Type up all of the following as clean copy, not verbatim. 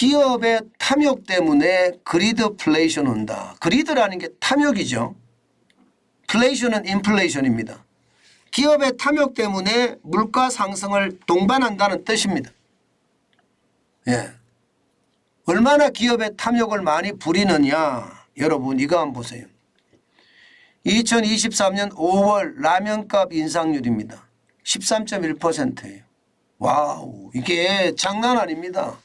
기업의 탐욕 때문에 그리드플레이션 온다. 그리드라는 게 탐욕이죠. 플레이션은 인플레이션입니다. 기업의 탐욕 때문에 물가 상승을 동반한다는 뜻입니다. 예. 얼마나 기업의 탐욕을 많이 부리느냐. 여러분 이거 한번 보세요. 2023년 5월 라면값 인상률입니다. 13.1%예요. 와우, 이게 장난 아닙니다.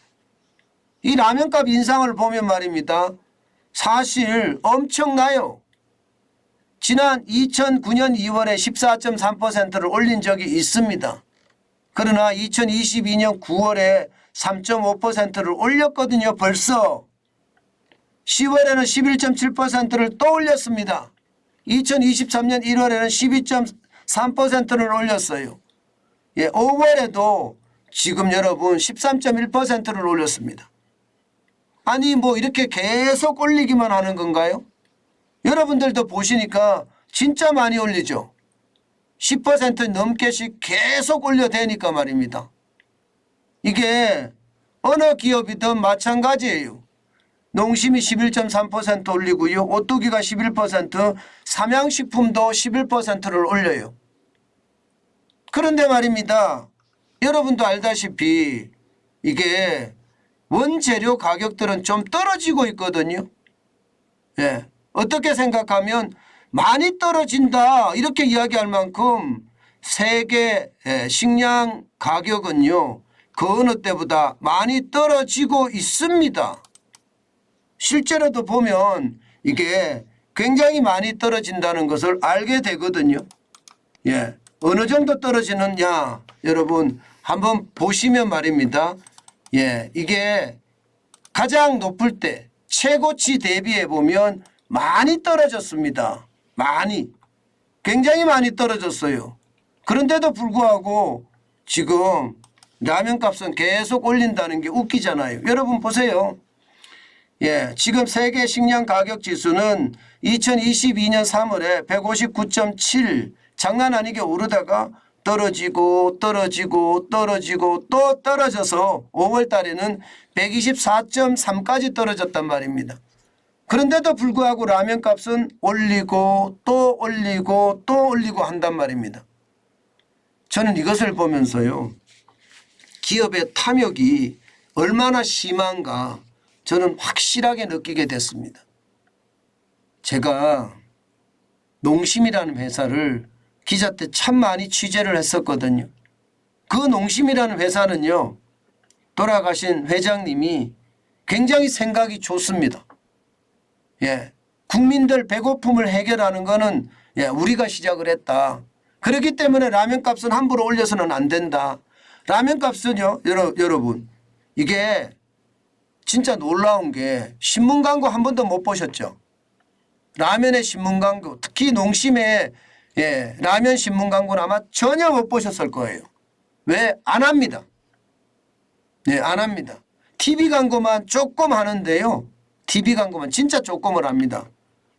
이 라면값 인상을 보면 말입니다. 사실 엄청나요. 지난 2009년 2월에 14.3%를 올린 적이 있습니다. 그러나 2022년 9월에 3.5%를 올렸거든요. 벌써 10월에는 11.7%를 또 올렸습니다. 2023년 1월에는 12.3%를 올렸어요. 예, 5월에도 지금 여러분 13.1%를 올렸습니다. 아니 뭐 이렇게 계속 올리기만 하는 건가요? 여러분들도 보시니까 진짜 많이 올리죠. 10% 넘게씩 계속 올려대니까 말입니다. 이게 어느 기업이든 마찬가지예요. 농심이 11.3% 올리고요. 오뚜기가 11%, 삼양식품도 11%를 올려요. 그런데 말입니다. 여러분도 알다시피 이게 원재료 가격들은 좀 떨어지고 있거든요. 예. 어떻게 생각하면 많이 떨어진다 이렇게 이야기할 만큼 세계 식량 가격은요. 그 어느 때보다 많이 떨어지고 있습니다. 실제로도 보면 이게 굉장히 많이 떨어진다는 것을 알게 되거든요. 예. 어느 정도 떨어지느냐 여러분 한번 보시면 말입니다. 예. 이게 가장 높을 때 최고치 대비해 보면 많이 떨어졌습니다. 많이. 굉장히 많이 떨어졌어요. 그런데도 불구하고 지금 라면 값은 계속 올린다는 게 웃기잖아요. 여러분 보세요. 예, 지금 세계 식량 가격 지수는 2022년 3월에 159.7 장난 아니게 오르다가 떨어지고 떨어지고 떨어지고 또 떨어져서 5월 달에는 124.3까지 떨어졌단 말입니다. 그런데도 불구하고 라면 값은 올리고 또 올리고 또 올리고 한단 말입니다. 저는 이것을 보면서요. 기업의 탐욕이 얼마나 심한가 저는 확실하게 느끼게 됐습니다. 제가 농심이라는 회사를 기자 때 참 많이 취재를 했었거든요. 그 농심이라는 회사는요. 돌아가신 회장님이 굉장히 생각이 좋습니다. 예, 국민들 배고픔을 해결하는 거는 예, 우리가 시작을 했다. 그렇기 때문에 라면 값은 함부로 올려서는 안 된다. 라면 값은요. 여러분 이게 진짜 놀라운 게 신문 광고 한 번도 못 보셨죠? 라면의 신문 광고 특히 농심의 예, 라면 신문 광고는 아마 전혀 못 보셨을 거예요. 왜? 안 합니다. 네, 안 합니다. TV 광고만 조금 하는데요. TV 광고만 진짜 조금을 합니다.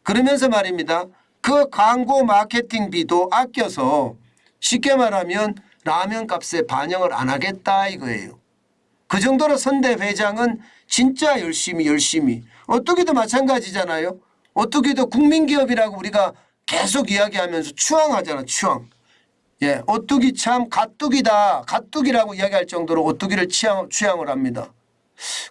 그러면서 말입니다. 그 광고 마케팅비도 아껴서 쉽게 말하면 라면 값에 반영을 안 하겠다 이거예요. 그 정도로 선대 회장은 진짜 열심히 오뚜기도 마찬가지잖아요. 오뚜기도 국민기업이라고 우리가 계속 이야기하면서 추앙하잖아. 추앙. 예, 오뚜기 참 가뚜기다. 가뚜기라고 이야기할 정도로 오뚜기를 취향을 합니다.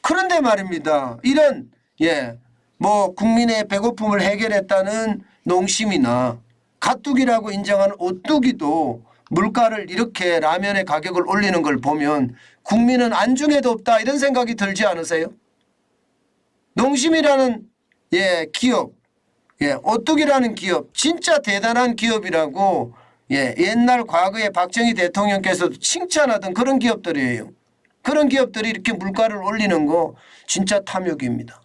그런데 말입니다. 이런 예, 뭐 국민의 배고픔을 해결했다는 농심이나 가뚜기라고 인정하는 오뚜기도 물가를 이렇게 라면의 가격을 올리는 걸 보면 국민은 안중에도 없다 이런 생각이 들지 않으세요? 농심이라는 예, 기업, 예, 오뚜기라는 기업 진짜 대단한 기업이라고 예, 옛날 과거에 박정희 대통령께서도 칭찬하던 그런 기업들이에요. 그런 기업들이 이렇게 물가를 올리는 거 진짜 탐욕입니다.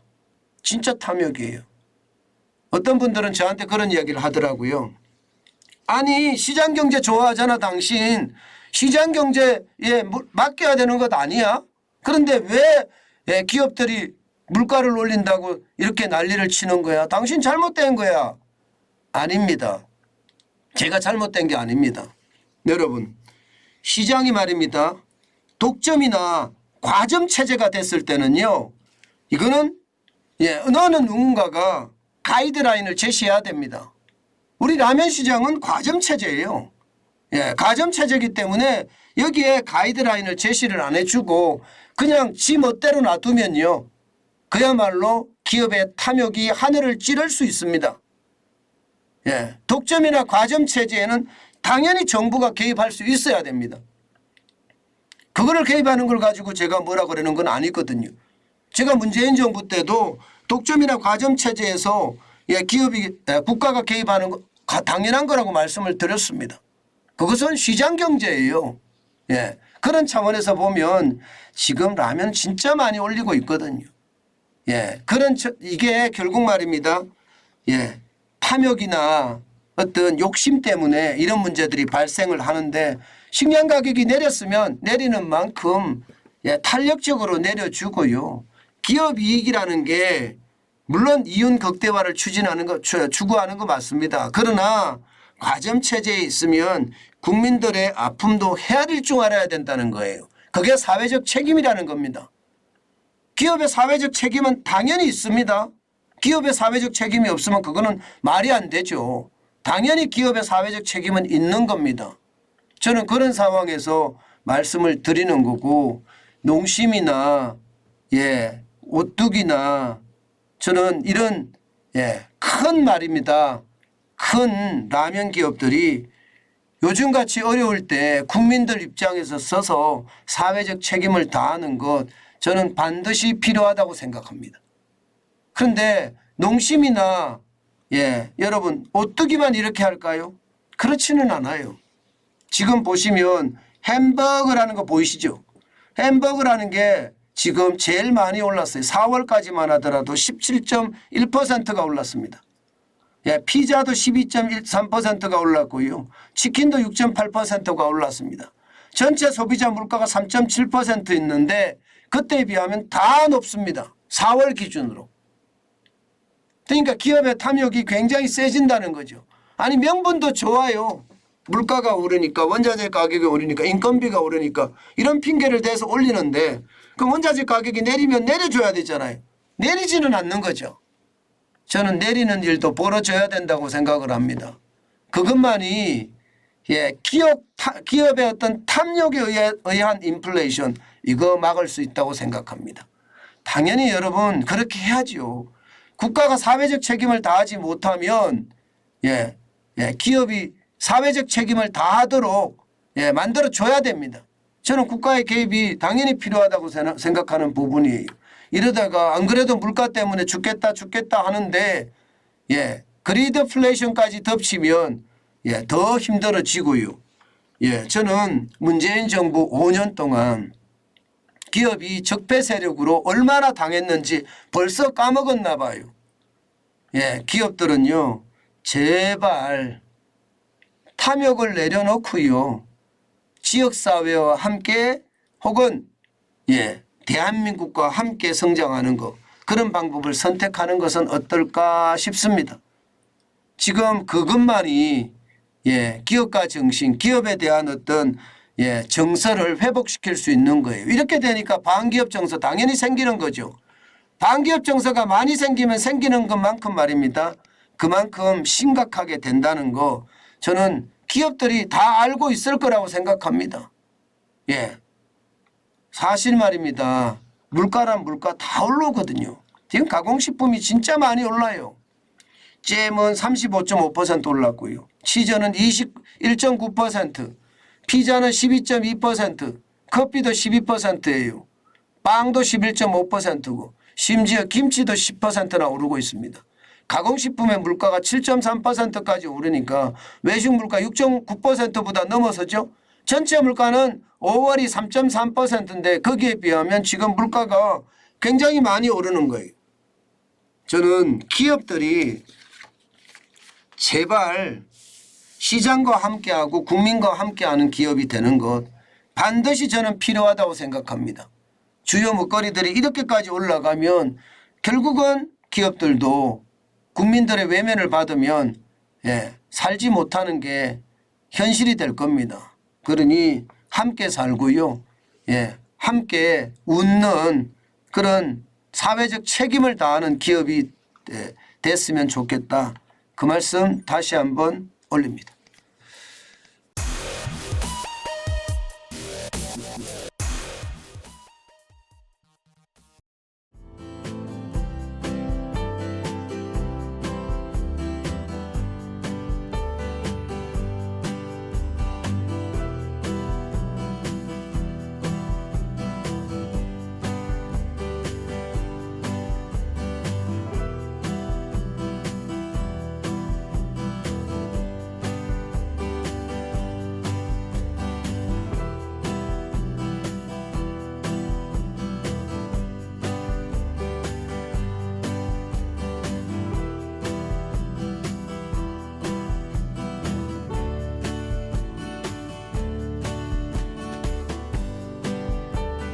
진짜 탐욕이에요. 어떤 분들은 저한테 그런 이야기를 하더라고요. 아니 시장경제 좋아하잖아 당신. 시장경제에 맡겨야 되는 것 아니야? 그런데 왜 기업들이 물가를 올린다고 이렇게 난리를 치는 거야? 당신 잘못된 거야. 아닙니다. 제가 잘못된 게 아닙니다. 여러분 시장이 말입니다. 독점이나 과점 체제가 됐을 때는요. 이거는 어느 누군가가 가이드라인을 제시해야 됩니다. 우리 라면 시장은 과점 체제예요. 과점 체제이기 때문에 여기에 가이드라인을 제시를 안 해주고 그냥 지 멋대로 놔두면요. 그야말로 기업의 탐욕이 하늘을 찌를 수 있습니다. 독점이나 과점 체제에는 당연히 정부가 개입할 수 있어야 됩니다. 그거를 개입하는 걸 가지고 제가 뭐라 그러는 건 아니거든요. 제가 문재인 정부 때도 독점이나 과점 체제에서 기업이 국가가 개입하는 거 당연한 거라고 말씀을 드렸습니다. 그것은 시장 경제예요. 그런 차원에서 보면 지금 라면 진짜 많이 올리고 있거든요. 이게 결국 말입니다. 탐욕이나 어떤 욕심 때문에 이런 문제들이 발생을 하는데 식량 가격이 내렸으면 내리는 만큼 탄력적으로 내려주고요. 기업 이익이라는 게 물론 이윤 극대화를 추구하는 거 맞습니다. 그러나 과점 체제에 있으면 국민들의 아픔도 헤아릴 줄 알아야 된다는 거예요. 그게 사회적 책임이라는 겁니다. 기업의 사회적 책임은 당연히 있습니다. 기업의 사회적 책임이 없으면 그거는 말이 안 되죠. 당연히 기업의 사회적 책임은 있는 겁니다. 저는 그런 상황에서 말씀을 드리는 거고 농심이나 오뚜기나 저는 이런 큰 말입니다. 큰 라면 기업들이 요즘같이 어려울 때 국민들 입장에서 서서 사회적 책임을 다하는 것 저는 반드시 필요하다고 생각합니다. 그런데 농심이나 여러분 오뚜기만 이렇게 할까요? 그렇지는 않아요. 지금 보시면 햄버거라는 거 보이시죠? 햄버거라는 게 지금 제일 많이 올랐어요. 4월까지만 하더라도 17.1%가 올랐습니다. 피자도 12.13%가 올랐고요. 치킨도 6.8%가 올랐습니다. 전체 소비자 물가가 3.7% 있는데 그때에 비하면 다 높습니다. 4월 기준으로. 그러니까 기업의 탐욕이 굉장히 세진다는 거죠. 아니 명분도 좋아요. 물가가 오르니까 원자재 가격이 오르니까 인건비가 오르니까 이런 핑계를 대서 올리는데 그 원자재 가격이 내리면 내려줘야 되잖아요. 내리지는 않는 거죠. 저는 내리는 일도 벌어져야 된다고 생각을 합니다. 그것만이 기업의 어떤 탐욕에 의한 인플레이션 이거 막을 수 있다고 생각합니다. 당연히 여러분 그렇게 해야죠. 국가가 사회적 책임을 다하지 못하면 기업이 사회적 책임을 다하도록 만들어줘야 됩니다. 저는 국가의 개입이 당연히 필요하다고 생각하는 부분이에요. 이러다가 안 그래도 물가 때문에 죽겠다 하는데 그리드플레이션까지 덮치면 더 힘들어지고요. 저는 문재인 정부 5년 동안 기업이 적폐 세력으로 얼마나 당했는지 벌써 까먹었나 봐요. 기업들은요. 제발 탐욕을 내려놓고요. 지역사회와 함께 혹은 대한민국과 함께 성장하는 것 그런 방법을 선택하는 것은 어떨까 싶습니다. 지금 그것만이 기업가 정신 기업에 대한 어떤 정서를 회복시킬 수 있는 거예요. 이렇게 되니까 반기업 정서 당연히 생기는 거죠. 반기업 정서가 많이 생기면 생기는 것만큼 말입니다. 그만큼 심각하게 된다는 거 저는 기업들이 다 알고 있을 거라고 생각합니다. 사실 말입니다. 물가란 물가 다 올라오거든요. 지금 가공식품이 진짜 많이 올라요. 잼은 35.5% 올랐고요. 치즈는 21.9%, 피자는 12.2%, 커피도 12%예요. 빵도 11.5%고 심지어 김치도 10%나 오르고 있습니다. 가공식품의 물가가 7.3%까지 오르니까 외식 물가 6.9%보다 넘어서죠. 전체 물가는 5월이 3.3%인데 거기에 비하면 지금 물가가 굉장히 많이 오르는 거예요. 저는 기업들이 제발 시장과 함께하고 국민과 함께하는 기업이 되는 것 반드시 저는 필요하다고 생각합니다. 주요 먹거리들이 이렇게까지 올라가면 결국은 기업들도 국민들의 외면을 받으면 살지 못하는 게 현실이 될 겁니다. 그러니 함께 살고요. 함께 웃는 그런 사회적 책임을 다하는 기업이 됐으면 좋겠다. 그 말씀 다시 한번 올립니다.